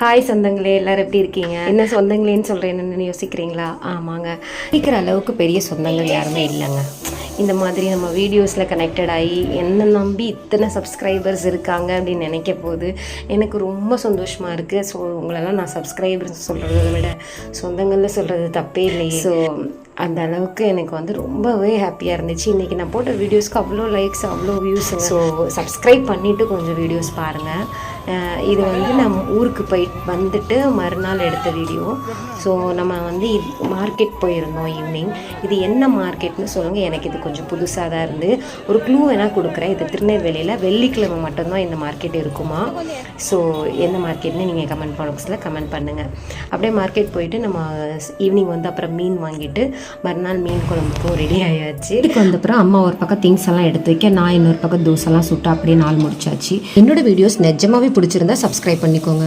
Hi சொந்தங்களே, எல்லோரும் எப்படி இருக்கீங்க? என்ன சொந்தங்களேன்னு சொல்கிறேன்னு யோசிக்கிறீங்களா? ஆமாங்க, இருக்கிற அளவுக்கு பெரிய சொந்தங்கள் யாருமே இல்லைங்க. இந்த மாதிரி நம்ம வீடியோஸில் கனெக்டட் ஆகி என்னை நம்பி இத்தனை சப்ஸ்கிரைபர்ஸ் இருக்காங்க அப்படின்னு நினைக்க போது எனக்கு ரொம்ப சந்தோஷமாக இருக்குது. ஸோ உங்களெல்லாம் நான் சப்ஸ்கிரைபர்ஸ் சொல்கிறத விட சொந்தங்களில் சொல்கிறது தப்பே இல்லையே. ஸோ அந்த அளவுக்கு எனக்கு ரொம்பவே ஹாப்பியாக இருந்துச்சு. இன்றைக்கி நான் போட்ட வீடியோஸ்க்கு அவ்வளோ லைக்ஸ், அவ்வளோ வியூஸுங்க. ஸோ சப்ஸ்கிரைப் பண்ணிவிட்டு கொஞ்சம் வீடியோஸ் பாருங்கள். இது நம்ம ஊருக்கு வந்துட்டு மறுநாள் எடுத்த வீடியோ. ஸோ நம்ம மார்க்கெட் போயிருந்தோம் ஈவினிங். இது என்ன மார்க்கெட்னு சொல்லுங்கள், எனக்கு இது கொஞ்சம் புதுசாக தான் இருந்து. ஒரு க்ளூ வேணால் கொடுக்குறேன். இது திருநெல்வேலியில் வெள்ளிக்கிழமை மட்டும்தான் இந்த மார்க்கெட் இருக்குமா. ஸோ என்ன மார்க்கெட்னு நீங்கள் கமெண்ட் பாக்ஸில் கமெண்ட் பண்ணுங்கள். அப்படியே மார்க்கெட் போயிட்டு நம்ம ஈவினிங் அப்புறம் மீன் வாங்கிட்டு மறுநாள் மீன் குழம்புக்கும் ரெடி ஆயாச்சு. இதுக்கு அப்புறம் அம்மா ஒரு பக்கம் திங்ஸ் எல்லாம் எடுத்து வைக்க, நான் இன்னொரு பக்கம் தோசைலாம் சுட்டு அப்படியே நாள் முடிச்சாச்சு. என்னோட வீடியோஸ் நிஜமாவே பிடிச்சிருந்தா சப்ஸ்கிரைப் பண்ணிக்கோங்க.